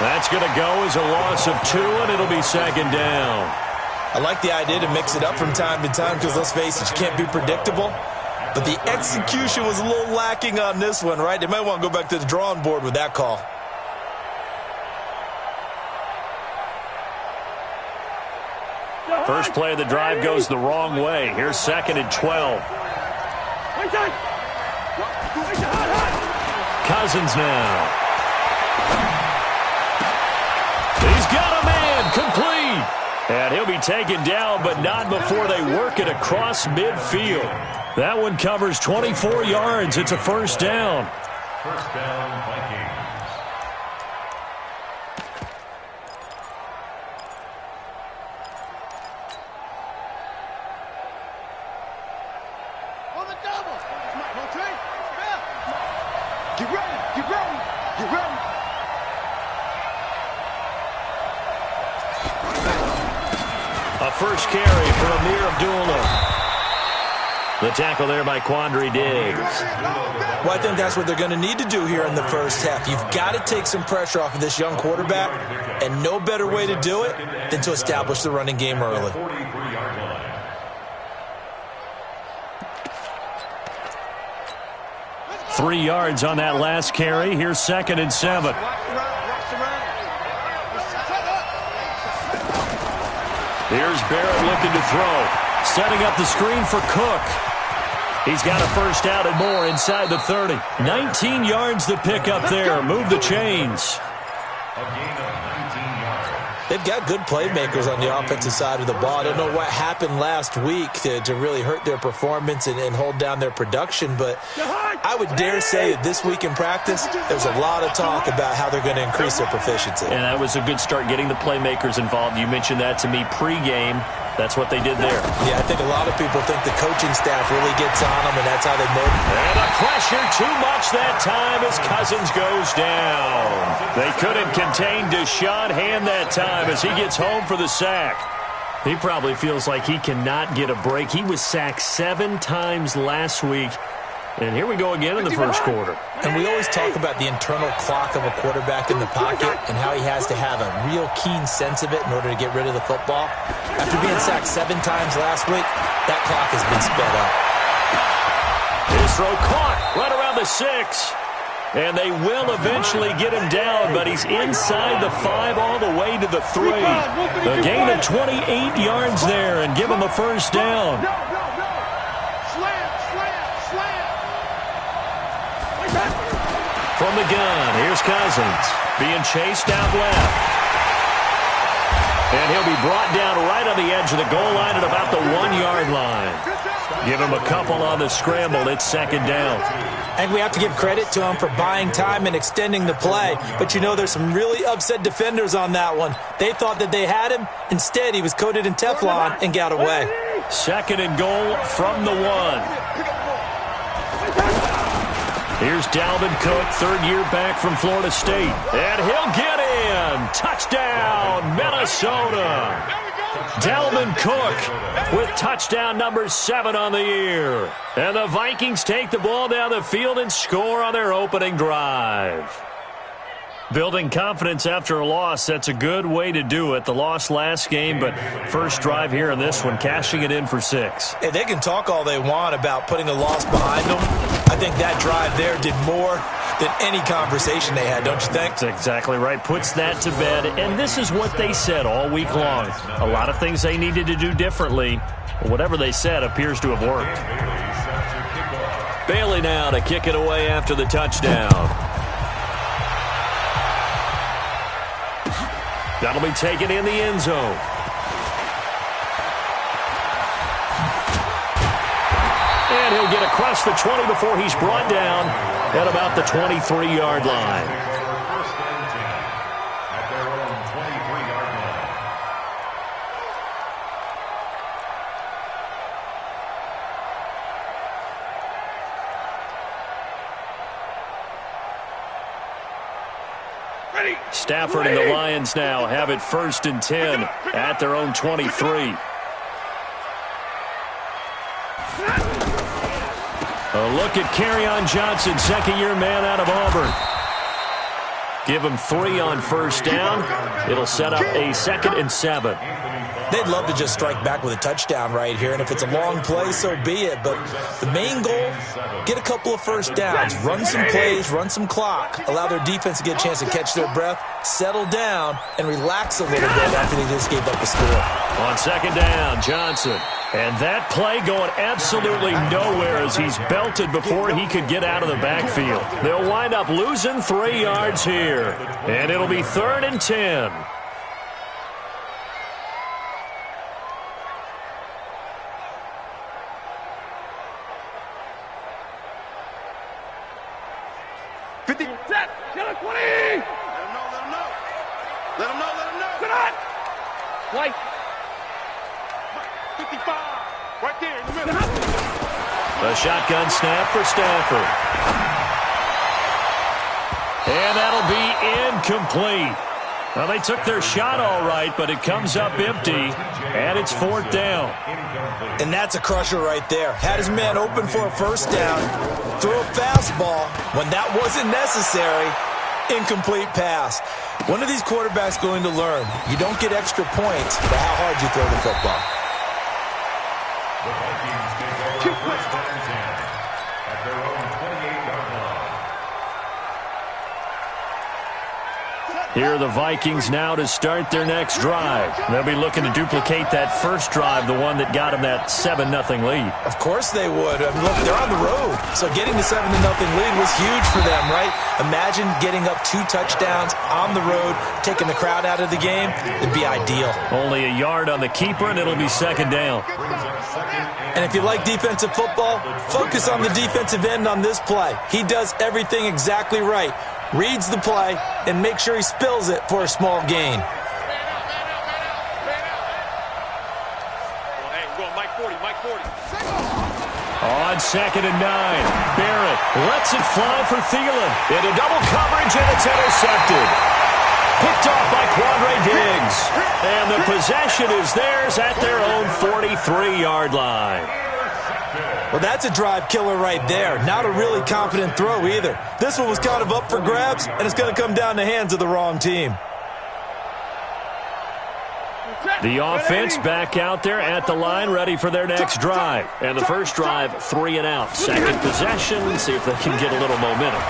That's going to go as a loss of 2, and it'll be second down. I like the idea to mix it up from time to time because, let's face it, you can't be predictable. But the execution was a little lacking on this one, right? They might want to go back to the drawing board with that call. First play of the drive goes the wrong way. Here's second and 12. Cousins now. He's got a man, complete. And he'll be taken down, but not before they work it across midfield. That one covers 24 yards. It's a first down. First down, Vikings. First carry for Amir Abdullah. The tackle there by Quandre Diggs. Well, I think that's what they're going to need to do here in the first half. You've got to take some pressure off of this young quarterback, and no better way to do it than to establish the running game early. 3 yards on that last carry. Here's second and 7. Here's Barrett looking to throw. Setting up the screen for Cook. He's got a first down and more inside the 30. 19 yards to pick up there. Move the chains. A gain of 19 yards. They've got good playmakers on the offensive side of the ball. I don't know what happened last week to really hurt their performance and hold down their production, but I would dare say that this week in practice, there's a lot of talk about how they're going to increase their proficiency. And that was a good start getting the playmakers involved. You mentioned that to me pregame. That's what they did there. Yeah, I think a lot of people think the coaching staff really gets on them, and that's how they motivate. And the pressure too much that time as Cousins goes down. They couldn't contain Deshaun Hand that time as he gets home for the sack. He probably feels like he cannot get a break. He was sacked 7 times last week. And here we go again in the first quarter. And we always talk about the internal clock of a quarterback in the pocket and how he has to have a real keen sense of it in order to get rid of the football. After being sacked 7 times last week, that clock has been sped up. His throw caught right around the 6. And they will eventually get him down, but he's inside the 5 all the way to the 3. A gain of 28 yards there and give him a first down. From the gun, here's Cousins being chased out left. And he'll be brought down right on the edge of the goal line at about the 1-yard line. Give him a couple on the scramble. It's second down. And we have to give credit to him for buying time and extending the play. But, you know, there's some really upset defenders on that one. They thought that they had him. Instead, he was coated in Teflon and got away. Second and goal from the 1. Here's Dalvin Cook, third year back from Florida State. And he'll get in. Touchdown, Minnesota. Dalvin Cook with touchdown number 7 on the year. And the Vikings take the ball down the field and score on their opening drive. Building confidence after a loss, that's a good way to do it. The loss last game, but first drive here in this one, cashing it in for 6. Hey, they can talk all they want about putting a loss behind them. I think that drive there did more than any conversation they had, don't you think? That's exactly right. Puts that to bed. And this is what they said all week long. A lot of things they needed to do differently. Whatever they said appears to have worked. Bailey now to kick it away after the touchdown. That'll be taken in the end zone. And he'll get across the 20 before he's brought down at about the 23-yard line. First and 10 at their own 23-yard line. Stafford and the Lions now have it first and 10 at their own 23. A look at Kerryon Johnson, second-year man out of Auburn. Give him 3 on first down. It'll set up a 2nd and 7. They'd love to just strike back with a touchdown right here, and if it's a long play, so be it. But the main goal, get a couple of first downs, run some plays, run some clock, allow their defense to get a chance to catch their breath, settle down, and relax a little bit after they just gave up a score. On 2nd down, Johnson. And that play going absolutely nowhere as he's belted before he could get out of the backfield. They'll wind up losing 3 yards here. And it'll be 3rd and 10. White. 55. Right there in the middle. The shotgun snap for Stafford. And that'll be incomplete. Well, they took their shot all right, but it comes up empty, and it's 4th down. And that's a crusher right there. Had his man open for a first down, throw a fastball when that wasn't necessary, incomplete pass. One of these quarterbacks going to learn, you don't get extra points for how hard you throw the football. The Vikings take over first and 10 at their own 28-yard line. Here are the Vikings now to start their next drive. They'll be looking to duplicate that first drive, the one that got them that 7-0 lead. Of course they would. I mean, look, they're on the road, so getting the 7-0 lead was huge for them, right? Imagine getting up 2 touchdowns on the road, taking the crowd out of the game. It'd be ideal. Only a yard on the keeper, and it'll be 2nd down. And if you like defensive football, focus on the defensive end on this play. He does everything exactly right. Reads the play, and make sure he spills it for a small gain. On 2nd and 9, Barrett lets it fly for Thielen. Into double coverage, and it's intercepted. Picked off by Quandre Diggs. And the possession is theirs at their own 43-yard line. Well, that's a drive killer right there. Not a really confident throw either. This one was kind of up for grabs, and it's going to come down the hands of the wrong team. The offense back out there at the line, ready for their next drive. And the first drive, 3 and out. Second possession, see if they can get a little momentum.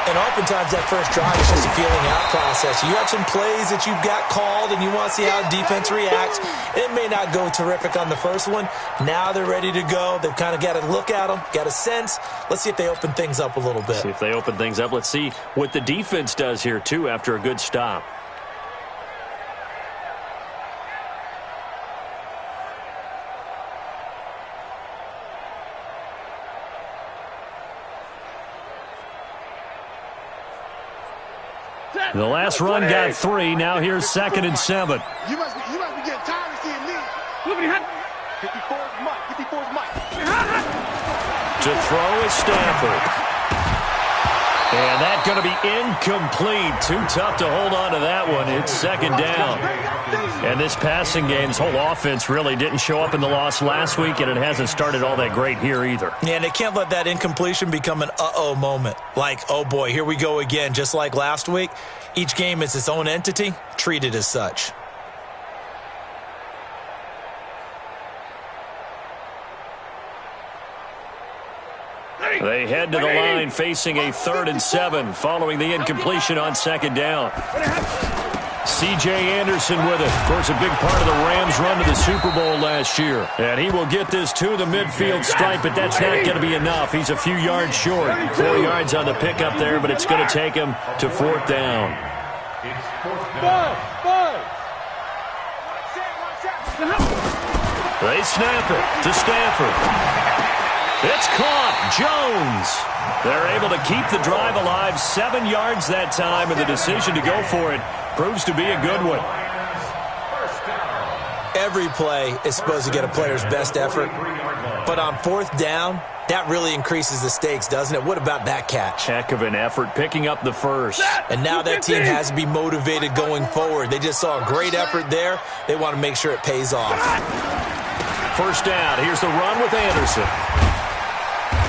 And oftentimes that first drive is just a feeling out process. You have some plays that you've got called and you want to see how defense reacts. It may not go terrific on the first one. Now they're ready to go. They've kind of got to look at them, got a sense. Let's see if they open things up a little bit. See if they open things up. Let's see what the defense does here, too, after a good stop. The last run got 3. Now here's 2nd and 7. You must be getting tired of seeing me. 54's Mike. 54's Mike. To throw is Stafford. And that's going to be incomplete. Too tough to hold on to that one. It's 2nd down. And this passing game's whole offense really didn't show up in the loss last week, and it hasn't started all that great here either. Yeah, and they can't let that incompletion become an uh-oh moment. Like, oh boy, here we go again, just like last week. Each game is its own entity, treated as such. They head to the line facing a 3rd and 7 following the incompletion on 2nd down. C.J. Anderson with it. Of course, a big part of the Rams' run to the Super Bowl last year. And he will get this to the midfield stripe, but that's not going to be enough. He's a few yards short. 4 yards on the pickup there, but it's going to take him to 4th down. They snap it to Stafford. It's caught. Jones. They're able to keep the drive alive. 7 yards that time, and the decision to go for it proves to be a good one. Every play is supposed to get a player's best effort, but on 4th down, that really increases the stakes, doesn't it? What about that catch? Heck of an effort picking up the first. And now that team has to be motivated going forward. They just saw a great effort there. They want to make sure it pays off. First down. Here's the run with Anderson.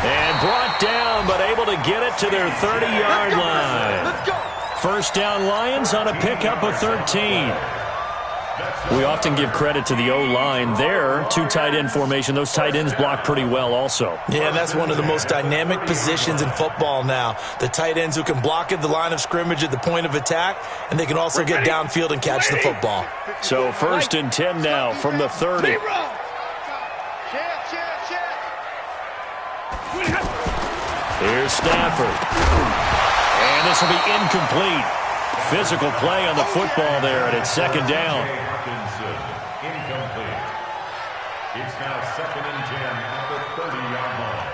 And brought down, but able to get it to their 30-yard line. First down Lions on a pickup of 13. We often give credit to the O-line there. Two tight end formation. Those tight ends block pretty well also. Yeah, that's one of the most dynamic positions in football now. The tight ends who can block at the line of scrimmage at the point of attack, and they can also get downfield and catch the football. So 1st and 10 now from the 30. Here's Stafford. And this will be incomplete. Physical play on the football there, and it's 2nd down. Incomplete. It's now 2nd and 10 at the 30-yard line.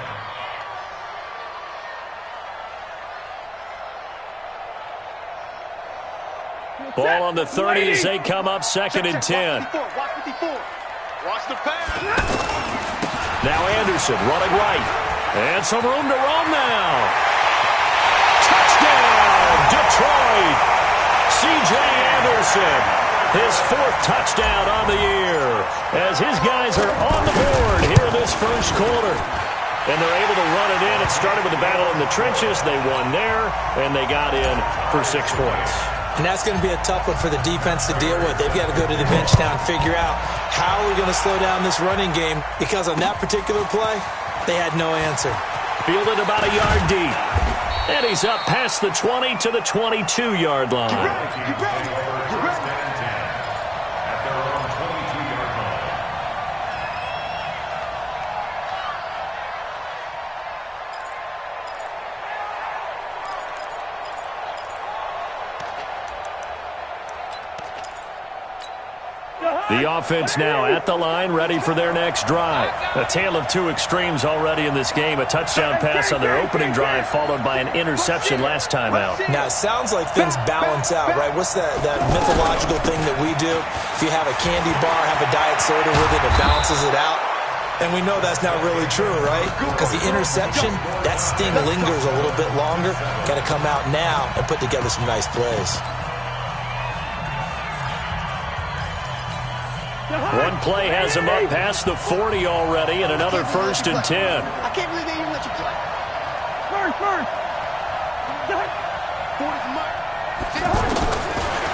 Ball on the 30 as they come up 2nd and 10. Watch the pass. Now Anderson running right. And some room to roam now. Touchdown, Detroit. C.J. Anderson, his 4th touchdown on the year, as his guys are on the board here in this first quarter. And they're able to run it in. It started with a battle in the trenches. They won there, and they got in for 6 points. And that's going to be a tough one for the defense to deal with. They've got to go to the bench now and figure out how are we going to slow down this running game, because on that particular play, they had no answer. Fielded about a yard deep. And he's up past the 20 to the 22-yard line. The offense now at the line, ready for their next drive. A tale of two extremes already in this game. A touchdown pass on their opening drive, followed by an interception last time out. Now, it sounds like things balance out, right? What's that mythological thing that we do? If you have a candy bar, have a diet soda with it, it balances it out. And we know that's not really true, right? Because the interception, that sting lingers a little bit longer. Got to come out now and put together some nice plays. One play has him up past the 40 already, and another 1st and 10. I can't believe they even let you play. First.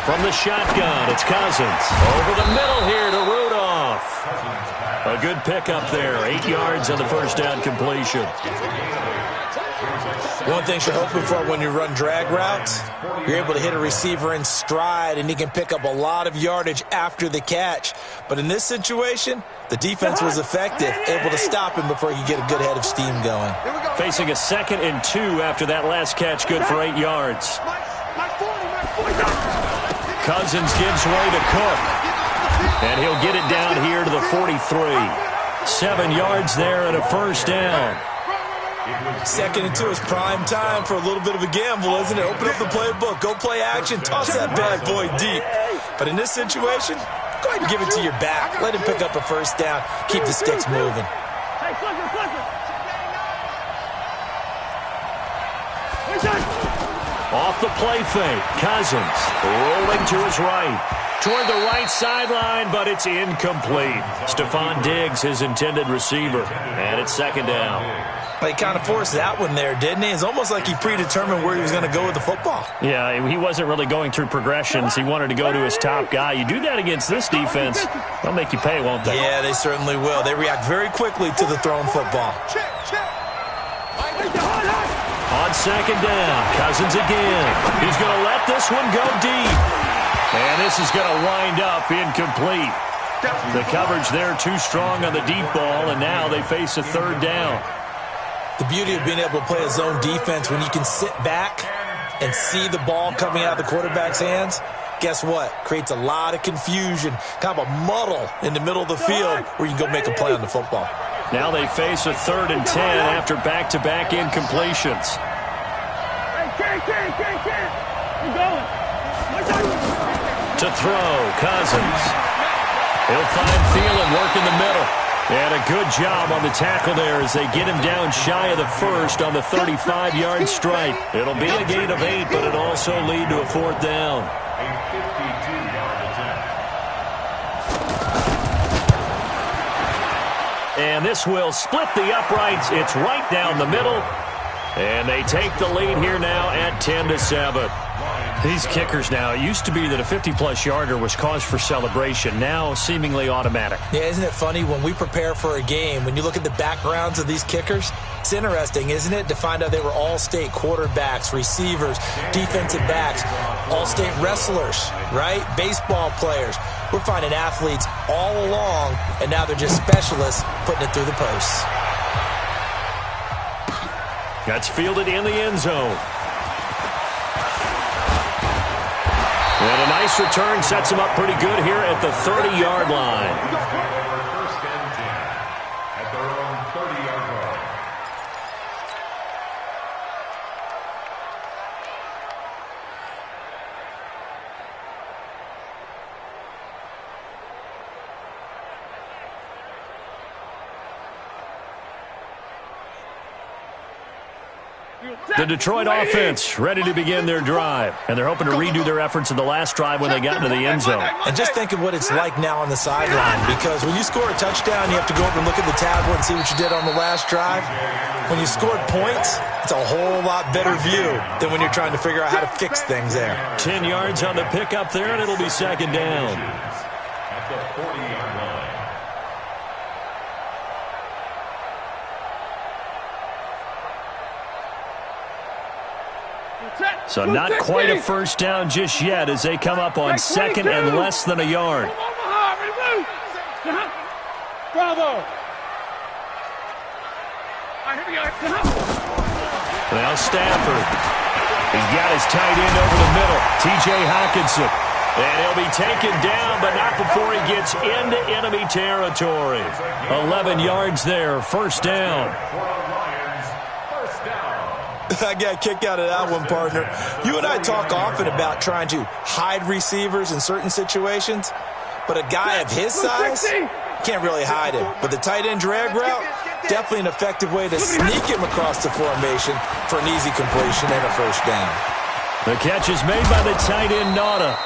From the shotgun, it's Cousins. Over the middle here to Rudolph. A good pickup there. 8 yards on the first down completion. One thing you're hoping for when you run drag routes, you're able to hit a receiver in stride, and he can pick up a lot of yardage after the catch. But in this situation, the defense was effective, able to stop him before he could get a good head of steam going. Facing a 2nd and 2 after that last catch, good for 8 yards. Cousins gives way to Cook, and he'll get it down here to the 43. 7 yards there and a first down. 2nd and 2 is prime time for a little bit of a gamble, isn't it? Open up the playbook, go play action, toss that bad boy deep. But in this situation, go ahead and give it to your back. Let him pick up a first down, keep the sticks moving. Off the play fake, Cousins rolling to his right. Toward the right sideline, but it's incomplete. Stephon Diggs, his intended receiver, and it's 2nd down. He kind of forced that one there, didn't he? It's almost like he predetermined where he was going to go with the football. Yeah, he wasn't really going through progressions. He wanted to go to his top guy. You do that against this defense, they'll make you pay, won't they? Yeah, they certainly will. They react very quickly to the thrown football. On 2nd down, Cousins again. He's going to let this one go deep. And this is going to wind up incomplete. The coverage there too strong on the deep ball, and now they face a 3rd down. The beauty of being able to play a zone defense when you can sit back and see the ball coming out of the quarterback's hands, guess what? Creates a lot of confusion, kind of a muddle in the middle of the field where you can go make a play on the football. Now they face a 3rd and 10 after back-to-back incompletions. To throw, Cousins. He'll find Thielen work in the middle. And a good job on the tackle there as they get him down shy of the first on the 35-yard strike. It'll be a gain of 8, but it'll also lead to a 4th down. A 52-yard attempt. And this will split the uprights. It's right down the middle. And they take the lead here now at 10-7. These kickers now, it used to be that a 50-plus yarder was cause for celebration. Now, seemingly automatic. Yeah, isn't it funny when we prepare for a game, when you look at the backgrounds of these kickers, it's interesting, isn't it, to find out they were all-state quarterbacks, receivers, defensive backs, all-state wrestlers, right? Baseball players. We're finding athletes all along, and now they're just specialists putting it through the posts. That's fielded in the end zone. And a nice return sets him up pretty good here at the 30-yard line. First and 10 at their own 30-yard line. The Detroit offense ready to begin their drive. And they're hoping to redo their efforts in the last drive when they got into the end zone. And just think of what it's like now on the sideline, because when you score a touchdown, you have to go over and look at the tablet and see what you did on the last drive. When you scored points, it's a whole lot better view than when you're trying to figure out how to fix things there. 10 yards on the pickup there, and it'll be second down. At the 40-yard line. So not quite a first down just yet as they come up on second and less than a yard. Bravo. Now Stafford. He's got his tight end over the middle, T.J. Hockenson. And he'll be taken down, but not before he gets into enemy territory. 11 yards there, first down. I got a kick out of that one, partner. You and I talk often about trying to hide receivers in certain situations, but a guy of his size can't really hide him. But the tight end drag route, definitely an effective way to sneak him across the formation for an easy completion and a first down. The catch is made by the tight end, Nauta.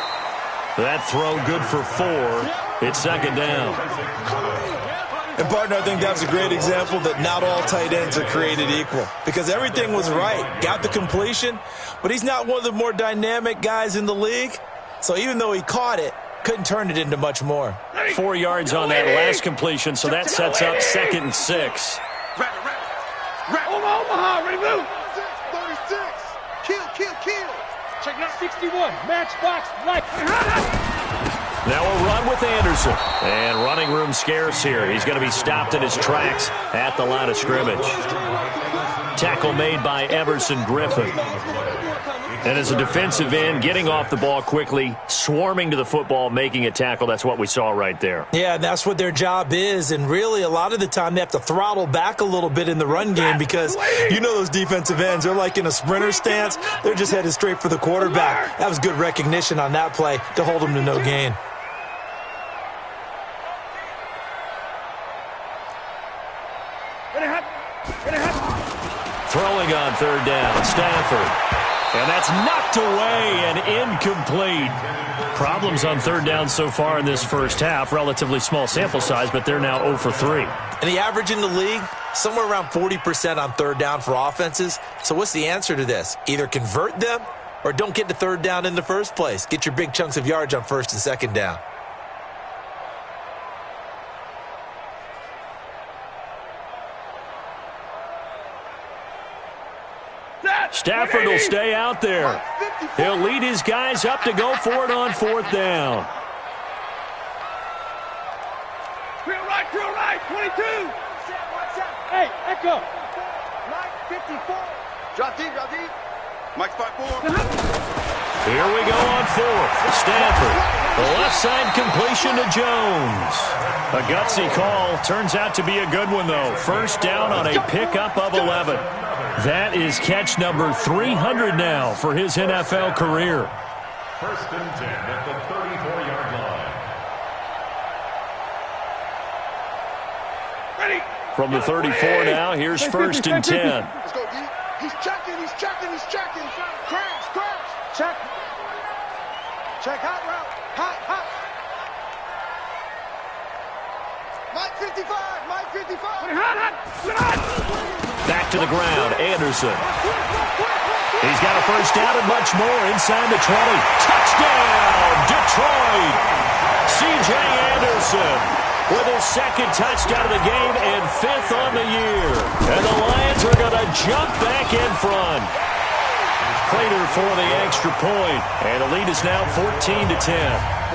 That throw good for 4. It's second down. And, partner, I think that's a great example that not all tight ends are created equal, because everything was right. Got the completion, but he's not one of the more dynamic guys in the league. So even though he caught it, couldn't turn it into much more. 4 yards on that last completion, so that sets up second and 6. Omaha, ready, move. 36. Kill. Check out 61. Matchbox, like. Now a run with Anderson. And running room scarce here. He's going to be stopped in his tracks at the line of scrimmage. Tackle made by Everson Griffin. And as a defensive end, getting off the ball quickly, swarming to the football, making a tackle. That's what we saw right there. Yeah, and that's what their job is. And really, a lot of the time, they have to throttle back a little bit in the run game because you know those defensive ends, they're like in a sprinter stance. They're just headed straight for the quarterback. That was good recognition on that play to hold them to no gain. Throwing on third down, Stafford. And that's knocked away and incomplete. Problems on third down so far in this first half. Relatively small sample size, but they're now 0 for 3. And the average in the league, somewhere around 40% on third down for offenses. So what's the answer to this? Either convert them or don't get to third down in the first place. Get your big chunks of yards on first and second down. Stafford will stay out there. He'll lead his guys up to go for it on fourth down. Drill right, 22. Hey, echo. Line 54. Drop deep. Mike 5-4. Here we go on fourth. Stafford. The left side completion to Jones. A gutsy call. Turns out to be a good one, though. First down on a pickup of 11. That is catch number 300 now for his NFL career. First and 10 at the 34-yard line. Ready. From the 34 now, here's first and 10. Let's go, D. He's checking. Crash. Check hot route. Hot. Mike 55. My 55. Back to the ground, Anderson. He's got a first down and much more inside the 20. Touchdown, Detroit! C.J. Anderson with his second touchdown of the game and 5th on the year. And the Lions are going to jump back in front. Prater for the extra point. And the lead is now 14-10.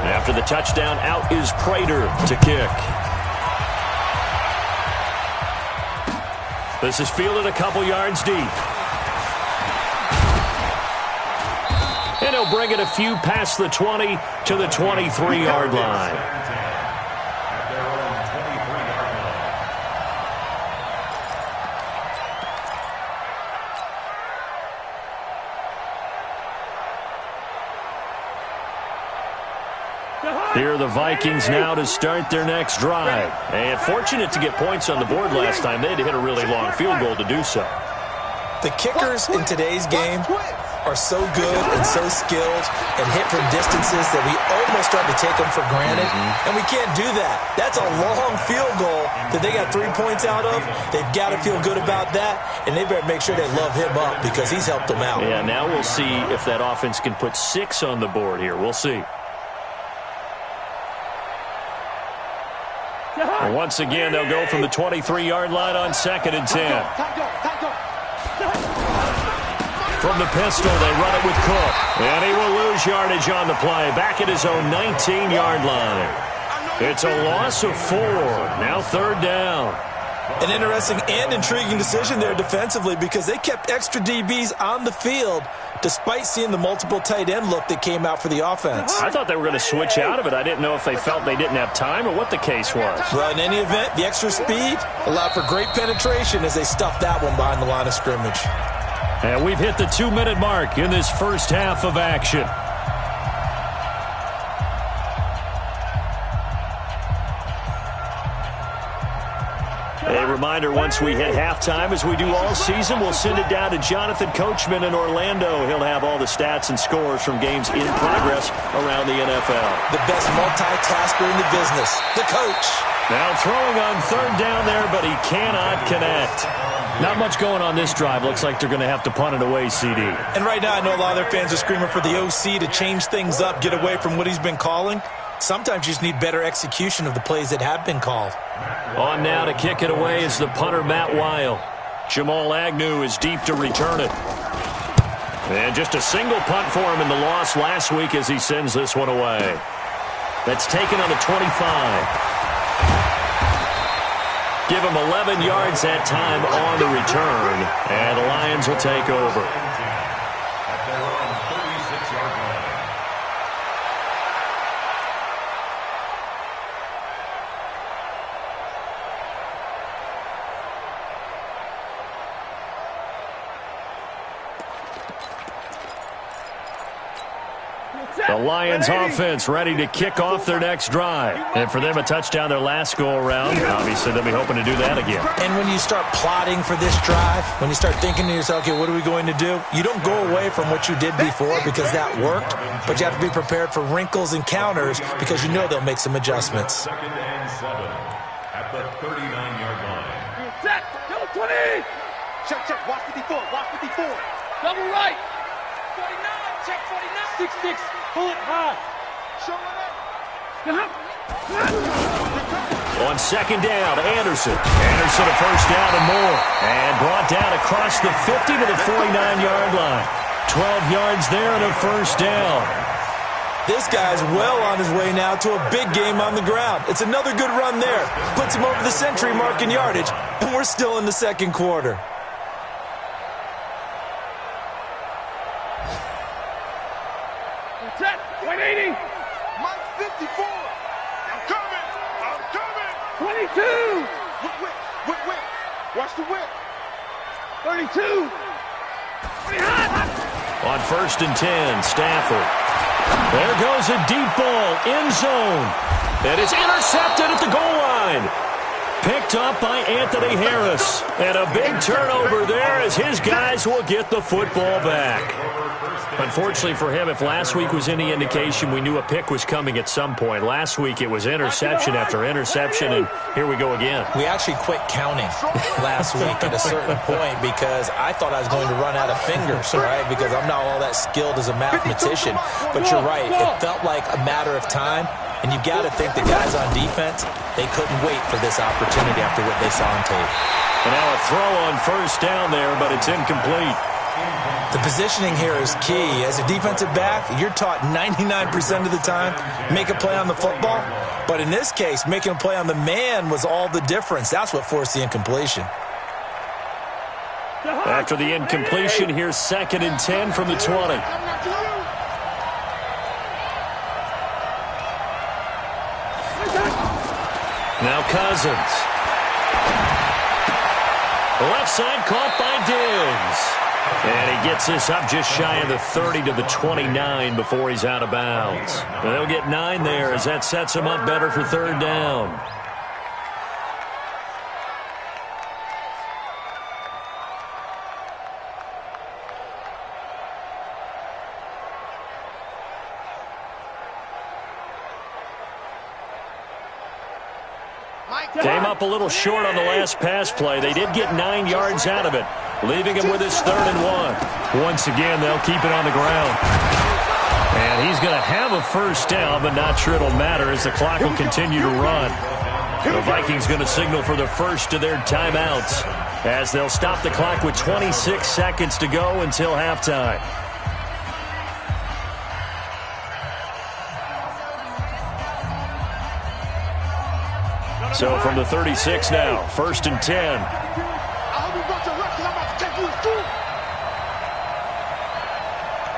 After the touchdown, out is Prater to kick. This is fielded a couple yards deep. And he'll bring it a few past the 20 to the 23-yard line. Here are the Vikings now to start their next drive. And fortunate to get points on the board last time. They had to hit a really long field goal to do so. The kickers in today's game are so good and so skilled and hit from distances that we almost start to take them for granted. And we can't do that. That's a long field goal that they got 3 points out of. They've got to feel good about that, and they better make sure they love him up because he's helped them out. Yeah, now we'll see if that offense can put 6 on the board here. We'll see. And once again, they'll go from the 23-yard line on 2nd and 10. From the pistol, they run it with Cook. And he will lose yardage on the play. Back at his own 19-yard line. It's a loss of 4. Now 3rd down. An interesting and intriguing decision there defensively because they kept extra DBs on the field despite seeing the multiple tight end look that came out for the offense. I thought they were going to switch out of it. I didn't know if they felt they didn't have time or what the case was. Well, in any event, the extra speed allowed for great penetration as they stuffed that one behind the line of scrimmage. And we've hit the 2-minute mark in this first half of action. A reminder, once we hit halftime, as we do all season, we'll send it down to Jonathan Coachman in Orlando. He'll have all the stats and scores from games in progress around the NFL. The best multitasker in the business, the coach. Now throwing on 3rd down there, but he cannot connect. Not much going on this drive. Looks like they're going to have to punt it away, CD. And right now, I know a lot of their fans are screaming for the OC to change things up, get away from what he's been calling. Sometimes you just need better execution of the plays that have been called. On now to kick it away is the punter, Matt Weil. Jamal Agnew is deep to return it. And just a single punt for him in the loss last week as he sends this one away. That's taken on the 25. Give him 11 yards that time on the return. And the Lions will take over. At their own 36-yard line. The Lions offense ready to kick off their next drive. And for them, a touchdown their last go-around. Obviously, they'll be hoping to do that again. And when you start plotting for this drive, when you start thinking to yourself, okay, what are we going to do? You don't go away from what you did before because that worked, but you have to be prepared for wrinkles and counters because you know they'll make some adjustments. 2nd and 7 at the 39-yard line. Set. Double 20. Check, check. Watch 54. Watch 54. Double right. 49. Check 49. 6-6. Pull it high. Showing up. On 2nd down, Anderson. Anderson a first down and more. And brought down across the 50 to the 49-yard line. 12 yards there and a first down. This guy's well on his way now to a big game on the ground. It's another good run there. Puts him over the century mark in yardage, and we're still in the 2nd quarter. Set. 180. Mike 54. I'm coming. I'm coming. 22. Whip. Watch the whip. 32. On 1st and 10, Stafford. There goes a deep ball, end zone. And it's intercepted at the goal line. Picked up by Anthony Harris. And a big turnover there as his guys will get the football back. Unfortunately for him, if last week was any indication, we knew a pick was coming at some point. Last week it was interception after interception, and here we go again. We actually quit counting last week at a certain point because I thought I was going to run out of fingers, right? Because I'm not all that skilled as a mathematician. But you're right. It felt like a matter of time. And you've got to think the guys on defense, they couldn't wait for this opportunity after what they saw on tape. And now a throw on 1st down there, but it's incomplete. The positioning here is key. As a defensive back, you're taught 99% of the time, make a play on the football. But in this case, making a play on the man was all the difference. That's what forced the incompletion. After the incompletion, here's 2nd and 10 from the 20. Now Cousins. Left side caught by Diggs. And he gets this up just shy of the 30 to the 29 before he's out of bounds. They'll get 9 there as that sets him up better for 3rd down. Came up a little short on the last pass play. They did get 9 yards out of it, leaving him with his 3rd and 1. Once again, they'll keep it on the ground. And he's going to have a 1st down, but not sure it'll matter as the clock will continue to run. The Vikings going to signal for the first of their timeouts as they'll stop the clock with 26 seconds to go until halftime. So from the 36 now, 1st and 10. I hope you brought your rep because I'm about to take you to school.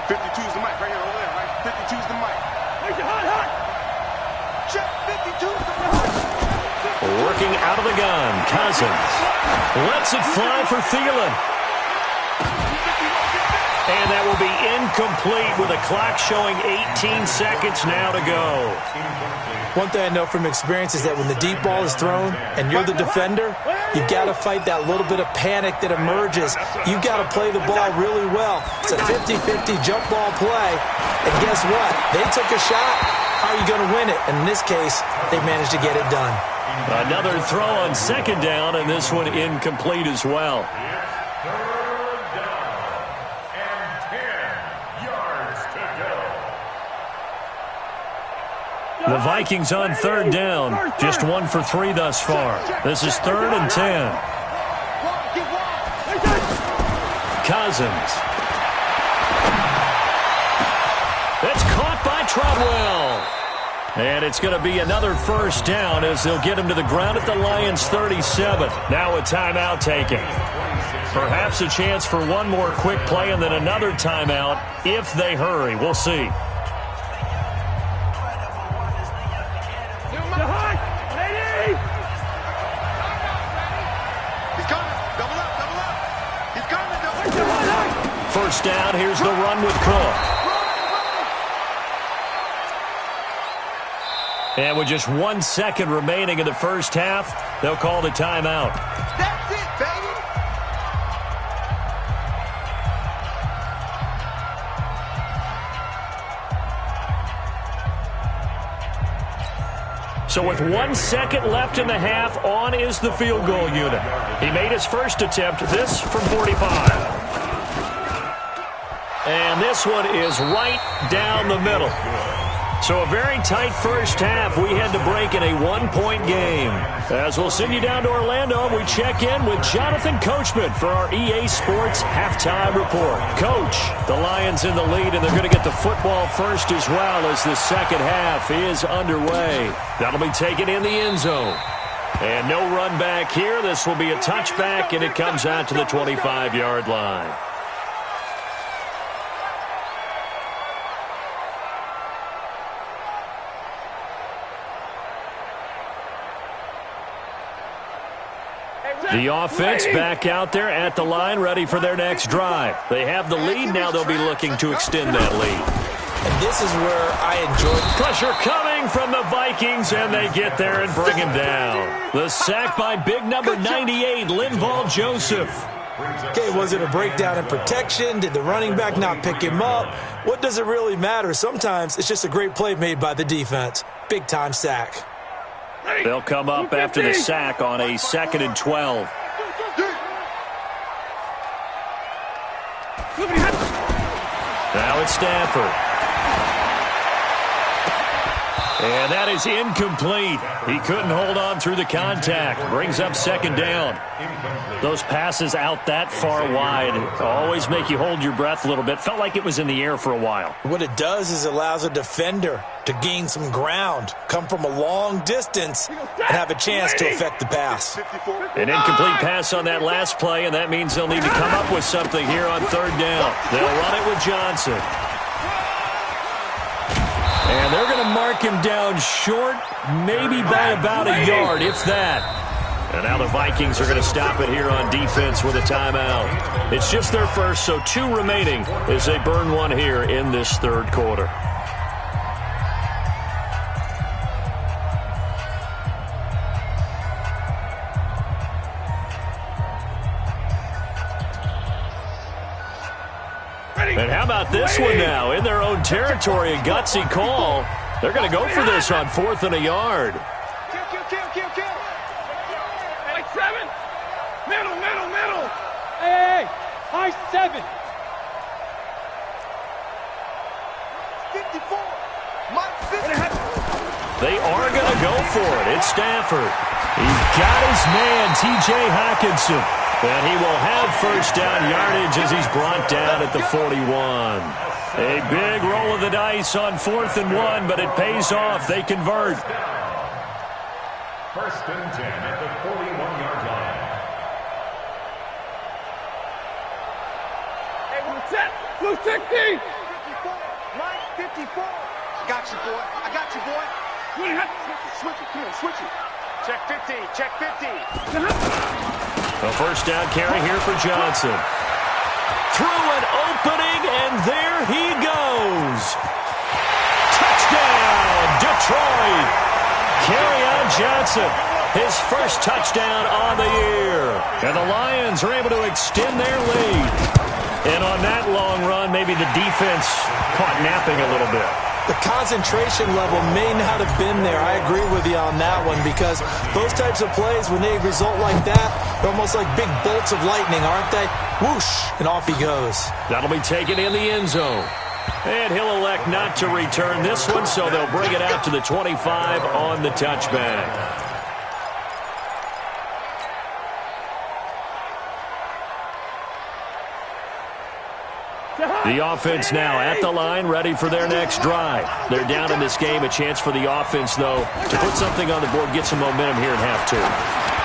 52's the mic right here over there, right? 52's the mic. Hot. Check 52's the mic. Working out of the gun, Cousins. Lets it fly for Thielen. And that will be incomplete with a clock showing 18 seconds now to go. One thing I know from experience is that when the deep ball is thrown and you're the defender, you've got to fight that little bit of panic that emerges. You've got to play the ball really well. It's a 50-50 jump ball play. And guess what? They took a shot. How are you going to win it? And in this case, they managed to get it done. Another throw on 2nd down, and this one incomplete as well. The Vikings on 3rd down, just 1 for 3 thus far. This is 3rd and 10. Cousins. It's caught by Trotwell. And it's going to be another 1st down as they'll get him to the ground at the Lions' 37. Now a timeout taken. Perhaps a chance for one more quick play and then another timeout if they hurry. We'll see. First down, here's the run with Cook. And with just 1 second remaining in the first half, they'll call the timeout. That's it, baby. So with 1 second left in the half, on is the field goal unit. He made his first attempt, this from 45. And this one is right down the middle. So a very tight first half. We had to break in a 1-point game. As we'll send you down to Orlando, we check in with Jonathan Coachman for our EA Sports Halftime Report. Coach, the Lions in the lead, and they're going to get the football first as well as the second half is underway. That'll be taken in the end zone. And no run back here. This will be a touchback, and it comes out to the 25-yard line. Hey, The offense back out there at the line, ready for their next drive. They have the lead. Now they'll be looking to extend that lead. And this is where I enjoy pressure coming from the Vikings, and they get there and bring him down. The sack by big number 98, Linval Joseph. Okay, was it a breakdown in protection? Did the running back not pick him up? What does it really matter? Sometimes it's just a great play made by the defense. Big-time sack. They'll come up after the sack on a 2nd and 12. Now it's Stafford. And that is incomplete. He couldn't hold on through the contact. Brings up 2nd down. Those passes out that far wide always make you hold your breath a little bit. Felt like it was in the air for a while. What it does is it allows a defender to gain some ground, come from a long distance, and have a chance to affect the pass. An incomplete pass on that last play, and that means they'll need to come up with something here on 3rd down. They'll run it with Johnson. And they're going to mark him down short, maybe by about a yard, if that. And now the Vikings are going to stop it here on defense with a timeout. It's just their first, so 2 remaining as they burn one here in this 3rd quarter. And how about this one now? In their own territory, a gutsy call. They're going to go for this on 4th and a yard. Kill. Like 7. Middle. Hey. High 7. 54. They are going to go for it. It's Stafford. He's got his man, T.J. Hockenson. And he will have 1st down yardage as he's brought down at the 41. A big roll of the dice on 4th and 1, but it pays off. They convert. 1st and 10 at the 41-yard line. Hey, Blue 60. 54. Mike, 54. I got you, boy. Switch it. Check 50. A 1st down carry here for Johnson. Through an opening, and there he goes. Touchdown, Detroit. Kerryon Johnson, his 1st touchdown on the year. And the Lions are able to extend their lead. And on that long run, maybe the defense caught napping a little bit. The concentration level may not have been there. I agree with you on that one, because those types of plays, when they result like that, they're almost like big bolts of lightning, aren't they? Whoosh, and off he goes. That'll be taken in the end zone. And he'll elect not to return this one, so they'll bring it out to the 25 on the touchback. The offense now at the line, ready for their next drive. They're down in this game. A chance for the offense, though, to put something on the board, get some momentum here in half 2.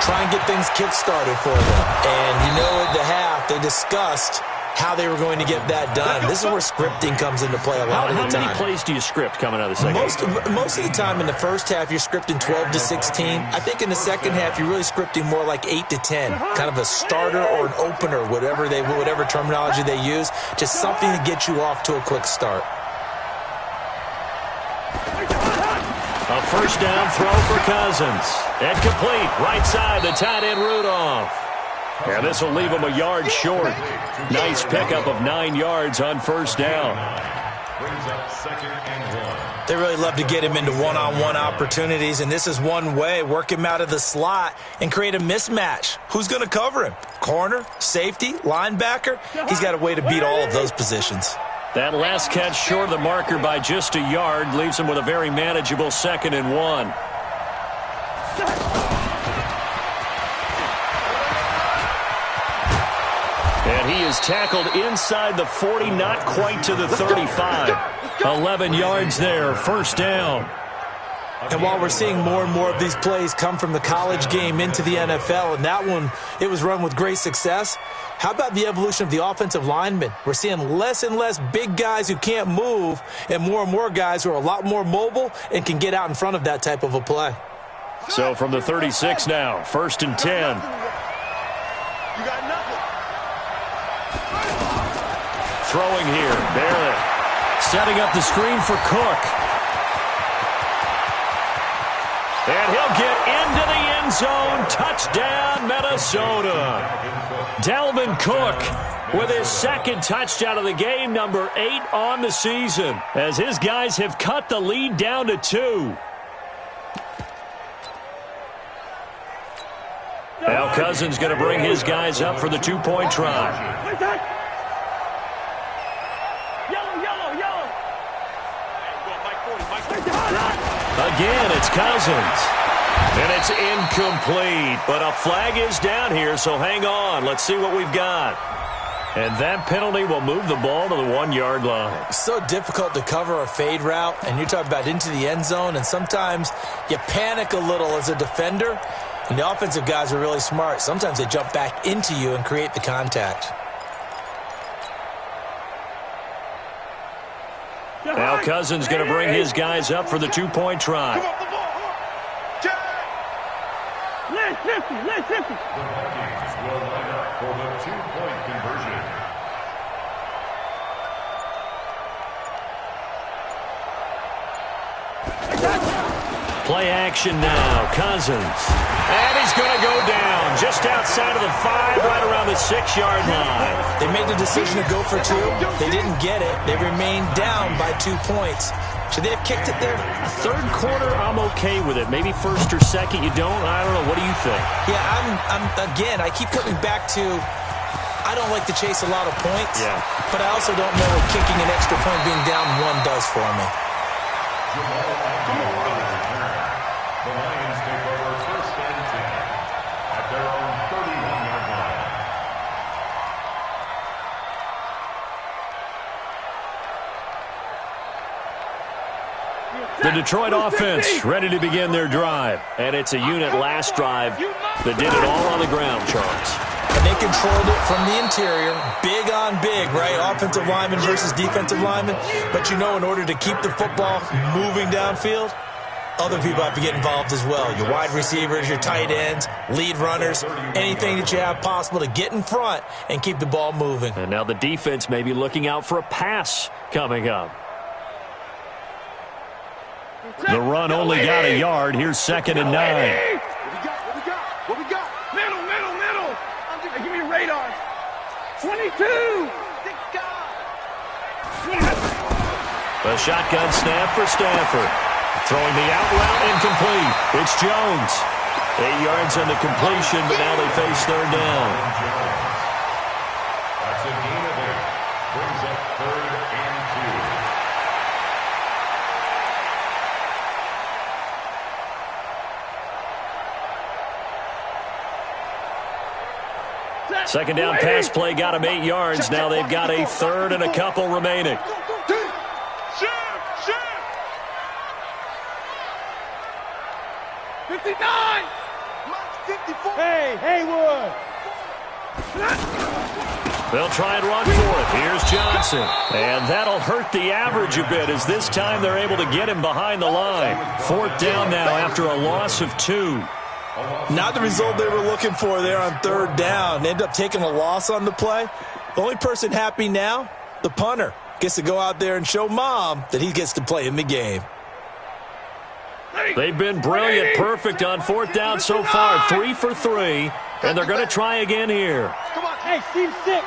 Try and get things kick-started for them. And you know, at the half, they discussed how they were going to get that done. This is where scripting comes into play a lot of the time. How many plays do you script coming out of the second half? Most of the time in the first half, you're scripting 12 to 16. I think in the second half, you're really scripting more like 8 to 10. Kind of a starter or an opener, whatever terminology they use. Just something to get you off to a quick start. A 1st down throw for Cousins. And complete. Right side, the tight end Rudolph. And this will leave him a yard short. Nice pickup of 9 yards on 1st down. Brings up 2nd and 1. They really love to get him into one-on-one opportunities, and this is one way. Work him out of the slot and create a mismatch. Who's going to cover him? Corner, safety, linebacker? He's got a way to beat all of those positions. That last catch short of the marker by just a yard leaves him with a very manageable 2nd and 1. And he is tackled inside the 40, not quite to the 35. 11 yards there, 1st down. And while we're seeing more and more of these plays come from the college game into the NFL, and that one, it was run with great success, how about the evolution of the offensive linemen? We're seeing less and less big guys who can't move and more guys who are a lot more mobile and can get out in front of that type of a play. So from the 36 now, 1st and 10. You got nothing. Throwing here, barely. Setting up the screen for Cook. And he'll get into the end zone. Touchdown, Minnesota. Dalvin Cook with his second touchdown of the game, number 8 on the season, as his guys have cut the lead down to 2. Now Cousins going to bring his guys up for the 2-point try. Again, it's Cousins. And it's incomplete, but a flag is down here, so hang on. Let's see what we've got. And that penalty will move the ball to the 1-yard line. It's so difficult to cover a fade route, and you're talking about into the end zone, and sometimes you panic a little as a defender, and the offensive guys are really smart. Sometimes they jump back into you and create the contact. Now Cousins going to bring his guys up for the 2-point try. The Vikings will line up for the 2-point conversion. Play action now. Cousins. And he's going to go down just outside of the 5, right around the 6-yard line. They made the decision to go for 2. They didn't get it. They remained down by 2 points. Should they have kicked it there? Third quarter, I'm okay with it. Maybe first or second, you don't. I don't know. What do you think? Yeah, again, I keep coming back to I don't like to chase a lot of points, but I also don't know what kicking an extra point being down 1 does for me. The Lions take over first and 10 at their own 31-yard line. The Detroit offense ready to begin their drive. And it's a unit last drive that did it all on the ground, Charles. And they controlled it from the interior, big on big, right? Offensive lineman versus defensive lineman. But you know, in order to keep the football moving downfield, other people have to get involved as well. Your wide receivers, your tight ends, lead runners, anything that you have possible to get in front and keep the ball moving. And now the defense may be looking out for a pass coming up. The run only got a yard. Here's 2nd and 9. What we got? Middle. Give me a radar. 22. The shotgun snap for Stafford. Throwing the out route incomplete. It's Jones. 8 yards on the completion, but now they face 3rd down. That's a gain of 8. Brings up 3rd and 2. Second down pass play got him 8 yards. Now they've got a 3rd and a couple remaining. 59! Hey, Haywood! They'll try and run for it. Here's Johnson. And that'll hurt the average a bit, as this time they're able to get him behind the line. 4th down now after a loss of 2. Not the result they were looking for there on 3rd down. They end up taking a loss on the play. The only person happy now, the punter, gets to go out there and show Mom that he gets to play in the game. They've been brilliant, perfect on 4th down so far. 3 for 3, and they're going to try again here. Come on, hey, Steve 6.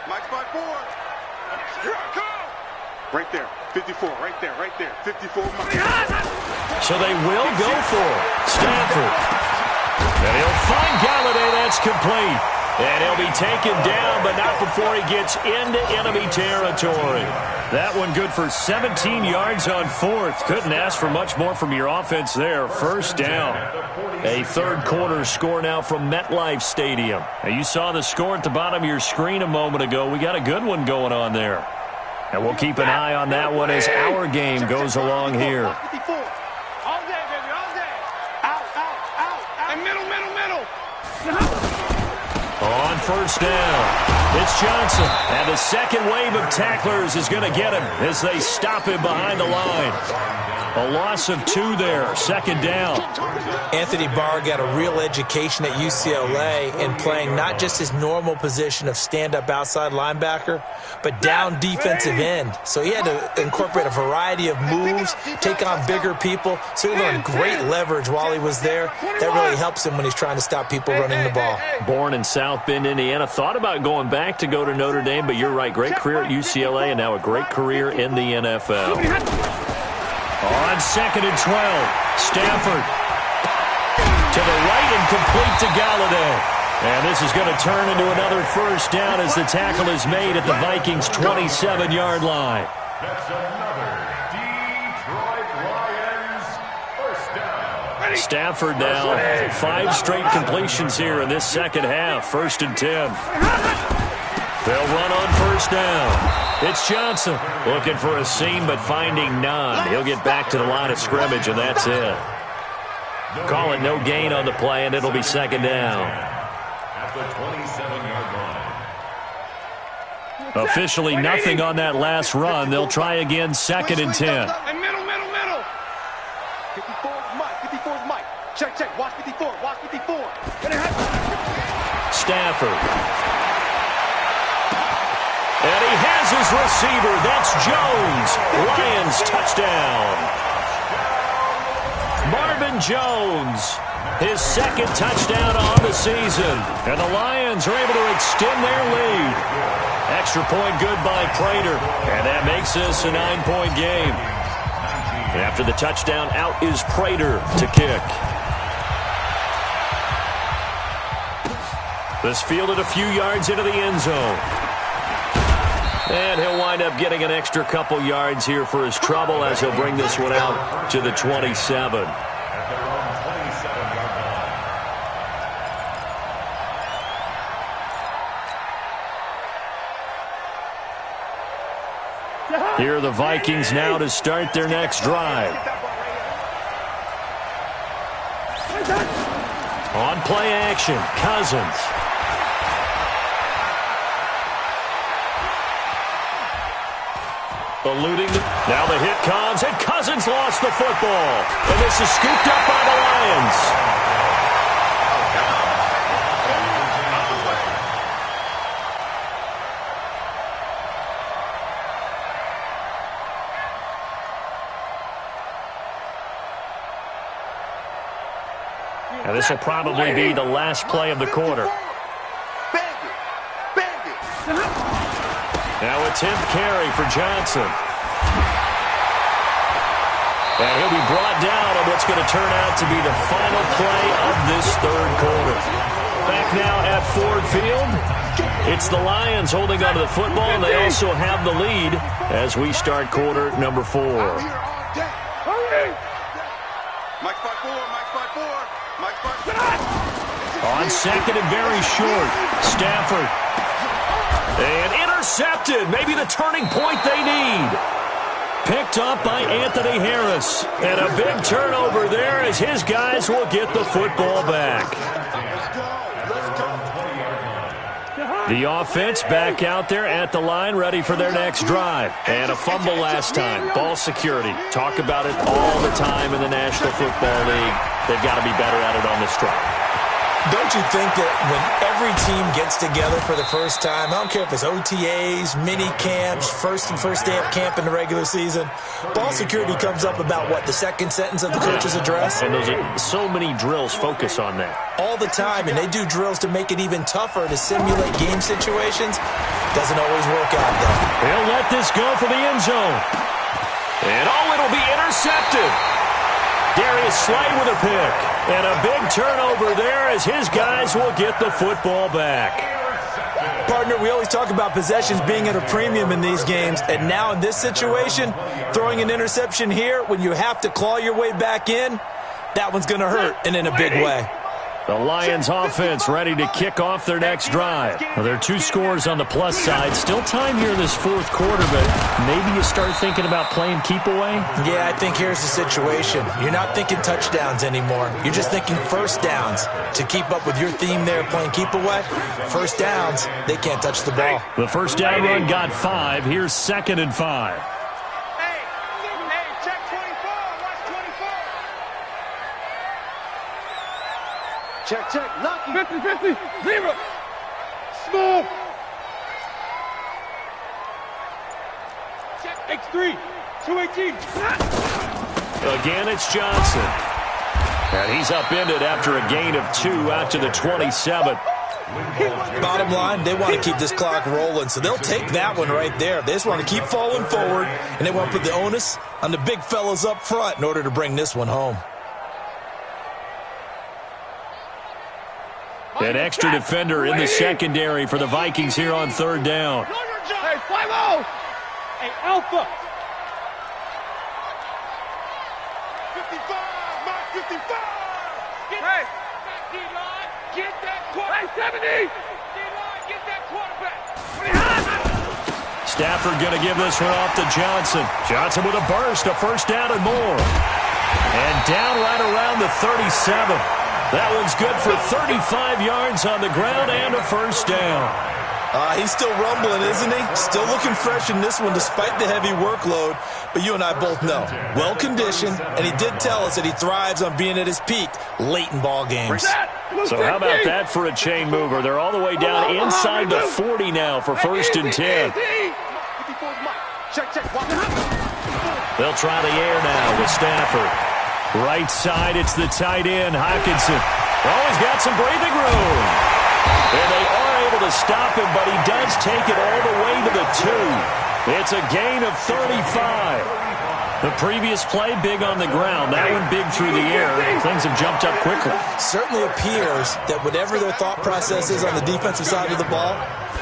Mike's by 4. Here I come. Right there, 54, right there, 54. Mike. So they will go for it. Stafford. And he'll find Galladay. That's complete. And he'll be taken down, but not before he gets into enemy territory. That one good for 17 yards on 4th. Couldn't ask for much more from your offense there. 1st down. A 3rd quarter score now from MetLife Stadium. Now you saw the score at the bottom of your screen a moment ago. We got a good one going on there. And we'll keep an eye on that one as our game goes along here. All day, baby, all day. Out. And middle. On first down, it's Johnson. And the second wave of tacklers is going to get him as they stop him behind the line. A loss of 2 there, second down. Anthony Barr got a real education at UCLA in playing not just his normal position of stand-up outside linebacker, but down defensive end. So he had to incorporate a variety of moves, take on bigger people. So he learned great leverage while he was there. That really helps him when he's trying to stop people running the ball. Born in South Bend, Indiana. Thought about going back to go to Notre Dame, but you're right. Great career at UCLA and now a great career in the NFL. On 2nd and 12, Stafford to the right and complete to Galladay. And this is going to turn into another first down as the tackle is made at the Vikings' 27-yard line. That's another Detroit Lions first down. Stafford now 5 straight completions here in this second half. 1st and 10. They'll run on first down. It's Johnson looking for a seam but finding none. He'll get back to the line of scrimmage, and that's it. Call it no gain on the play, and it'll be second down. At the 27-yard line. Officially nothing on that last run. They'll try again 2nd and 10. Middle. 54 is Mike. 54 is Mike. Check. Watch 54. Watch 54. Stafford. And he has his receiver. That's Jones. Lions touchdown. Marvin Jones, his 2nd touchdown on the season. And the Lions are able to extend their lead. Extra point good by Prater. And that makes this a 9-point game. After the touchdown, out is Prater to kick. This fielded a few yards into the end zone. And he'll wind up getting an extra couple yards here for his trouble as he'll bring this one out to the 27. Here are the Vikings now to start their next drive. On play action, Cousins. Eluding. Now the hit comes, and Cousins lost the football. And this is scooped up by the Lions. And this will probably be the last play of the quarter. Now a 10th carry for Johnson. And he'll be brought down on what's going to turn out to be the final play of this third quarter. Back now at Ford Field. It's the Lions holding onto the football, and they also have the lead as we start quarter number 4. On 2nd and very short, Stafford. And intercepted. Maybe the turning point they need. Picked up by Anthony Harris. And a big turnover there as his guys will get the football back. The offense back out there at the line, ready for their next drive. And a fumble last time. Ball security. Talk about it all the time in the National Football League. They've got to be better at it on this drive. Don't you think that when every team gets together for the first time, I don't care if it's OTAs, mini camps, first day of camp in the regular season, ball security comes up about, what, the second sentence of the coach's address? And those are so many drills focus on that. All the time, and they do drills to make it even tougher to simulate game situations. Doesn't always work out, though. He'll let this go for the end zone. And it'll be intercepted. Darius Slay with a pick. And a big turnover there as his guys will get the football back. Partner, we always talk about possessions being at a premium in these games. And now in this situation, throwing an interception here when you have to claw your way back in, that one's going to hurt, and in a big way. The Lions offense ready to kick off their next drive. Well, there are 2 scores on the plus side. Still time here in this 4th quarter, but maybe you start thinking about playing keep away? Yeah, I think here's the situation. You're not thinking touchdowns anymore. You're just thinking first downs. To keep up with your theme there playing keep away, first downs, they can't touch the ball. The first down run got 5. Here's 2nd and 5. Check, lucky. 50, 0. Small. Check, X3, 218. Again, it's Johnson. And he's upended after a gain of 2 out to the 27. Bottom line, they want to keep this clock rolling, so they'll take that one right there. They just want to keep falling forward, and they want to put the onus on the big fellas up front in order to bring this one home. An extra defender in the secondary for the Vikings here on 3rd down. Hey, 5-0. Hey, Alpha. 55, Mark 55. Hey, D-line, get that quarterback. Hey, 70. D-line, get that quarterback. Stafford going to give this one off to Johnson. Johnson with a burst, a first down and more. And down right around the 37. That one's good for 35 yards on the ground and a first down. He's still rumbling, isn't he? Still looking fresh in this one despite the heavy workload. But you and I both know, well-conditioned, and he did tell us that he thrives on being at his peak late in ball games. So how about that for a chain mover? They're all the way down inside the 40 now for 1st and 10. They'll try the air now with Stafford. Right side, it's the tight end, Hockenson. Oh, he's got some breathing room. And they are able to stop him, but he does take it all the way to the 2. It's a gain of 35. The previous play, big on the ground. That one big through the air. Things have jumped up quickly. Certainly appears that whatever their thought process is on the defensive side of the ball,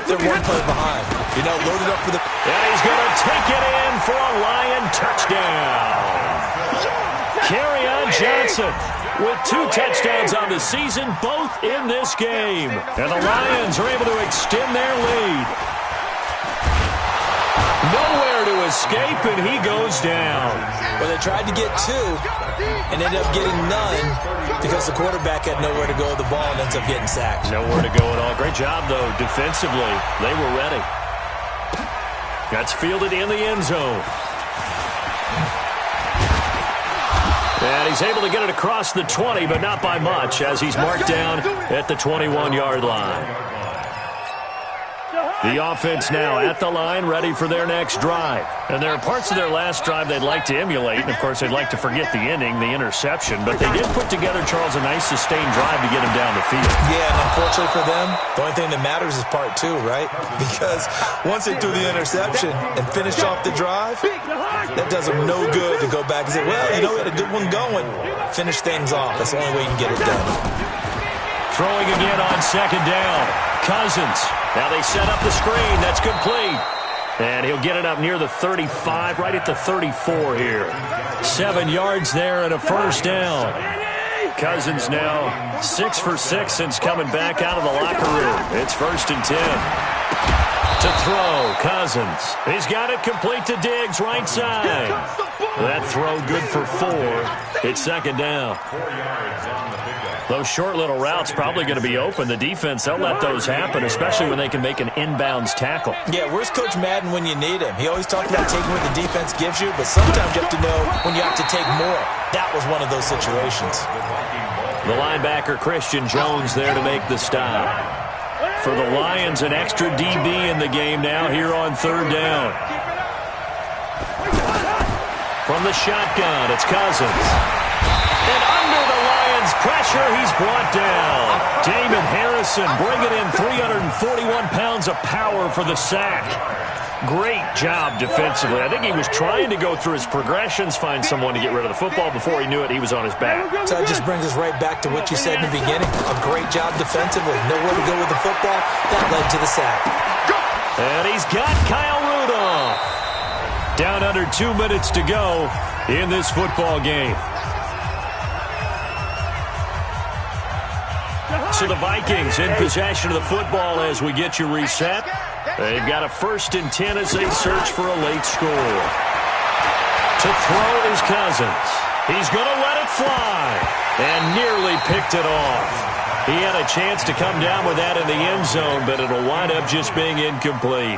they're one play behind. You know, loaded up for the... And he's going to take it in for a Lion touchdown. Kerryon Johnson with 2 touchdowns on the season, both in this game. And the Lions are able to extend their lead. Nowhere to escape, and he goes down. Well, they tried to get 2 and ended up getting none because the quarterback had nowhere to go with the ball and ends up getting sacked. Nowhere to go at all. Great job, though, defensively. They were ready. That's fielded in the end zone. And he's able to get it across the 20, but not by much, as he's marked down at the 21-yard line. The offense now at the line, ready for their next drive. And there are parts of their last drive they'd like to emulate. And, of course, they'd like to forget the inning, the interception. But they did put together, Charles, a nice sustained drive to get him down the field. Yeah, and unfortunately for them, the only thing that matters is part 2, right? Because once they threw the interception and finished off the drive, that does them no good to go back and say, well, you know, we had a good one going. Finish things off. That's the only way you can get it done. Throwing again on 2nd down. Cousins. Now they set up the screen. That's complete. And he'll get it up near the 35, right at the 34 here. 7 yards there and a first down. Cousins now 6 for 6 since coming back out of the locker room. It's 1st and 10. To throw, Cousins. He's got it complete to Diggs, right side. That throw good for 4. It's 2nd down. Those short little routes probably going to be open. The defense, they'll let those happen, especially when they can make an inbounds tackle. Yeah, where's Coach Madden when you need him? He always talks about taking what the defense gives you, but sometimes you have to know when you have to take more. That was one of those situations. The linebacker, Christian Jones, there to make the stop. For the Lions, an extra DB in the game now here on 3rd down. From the shotgun, it's Cousins. And under the Lions' pressure, he's brought down. Damon Harrison bringing in 341 pounds of power for the sack. Great job defensively. I think he was trying to go through his progressions, find someone to get rid of the football. Before he knew it, he was on his back. So that just brings us right back to what you said in the beginning. A great job defensively. Nowhere to go with the football. That led to the sack. And he's got Kyle Rudolph. Down under 2 minutes to go in this football game. So the Vikings in possession of the football as we get you reset. They've got a 1st and 10 as they search for a late score. To throw is Cousins. He's going to let it fly and nearly picked it off. He had a chance to come down with that in the end zone, but it'll wind up just being incomplete.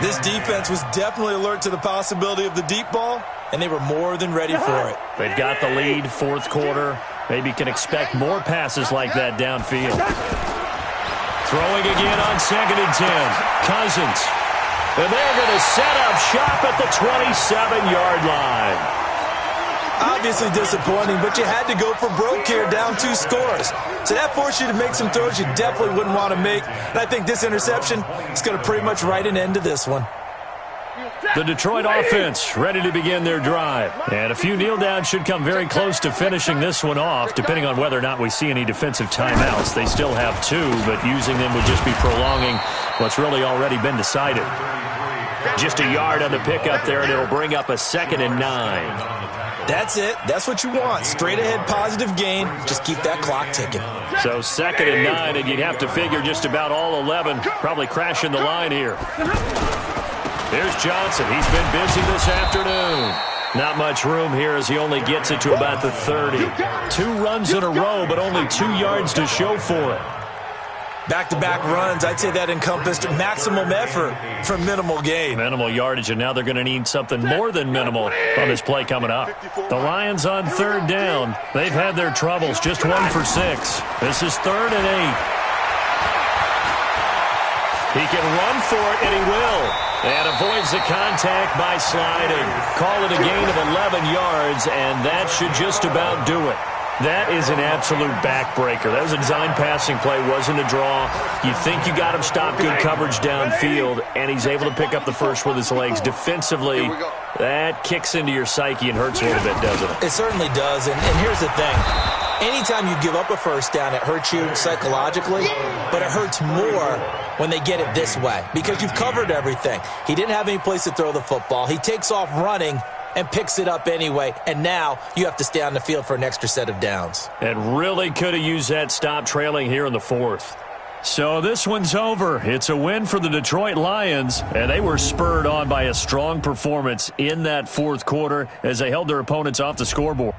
This defense was definitely alert to the possibility of the deep ball, and they were more than ready for it. They've got the lead, 4th quarter. Maybe can expect more passes like that downfield. Throwing again on 2nd and 10. Cousins. And they're going to set up shop at the 27-yard line. Obviously disappointing, but you had to go for broke here, down 2 scores. So that forced you to make some throws you definitely wouldn't want to make. And I think this interception is going to pretty much write an end to this one. The Detroit offense ready to begin their drive. And a few kneel downs should come very close to finishing this one off, depending on whether or not we see any defensive timeouts. They still have 2, but using them would just be prolonging what's really already been decided. Just a yard on the pickup there, and it'll bring up a 2nd and 9. That's it. That's what you want. Straight ahead positive gain. Just keep that clock ticking. So 2nd and 9, and you'd have to figure just about all 11 probably crashing the line here. Here's Johnson. He's been busy this afternoon. Not much room here as he only gets it to about the 30. 2 runs in a row, but only 2 yards to show for it. Back-to-back runs, I'd say that encompassed maximum effort for minimal gain. Minimal yardage, and now they're going to need something more than minimal on this play coming up. The Lions on 3rd down. They've had their troubles, just 1 for 6. This is 3rd and 8. He can run for it, and he will. And avoids the contact by sliding. Call it a gain of 11 yards, and that should just about do it. That is an absolute backbreaker. That was a design passing play, wasn't a draw. You think you got him stopped, good coverage downfield, and he's able to pick up the first with his legs. Defensively, that kicks into your psyche and hurts a little bit, doesn't it? It certainly does, and here's the thing. Anytime you give up a first down, it hurts you psychologically, but it hurts more when they get it this way because you've covered everything. He didn't have any place to throw the football. He takes off running and picks it up anyway, and now you have to stay on the field for an extra set of downs. And really could have used that stop trailing here in the 4th. So this one's over. It's a win for the Detroit Lions, and they were spurred on by a strong performance in that 4th quarter as they held their opponents off the scoreboard.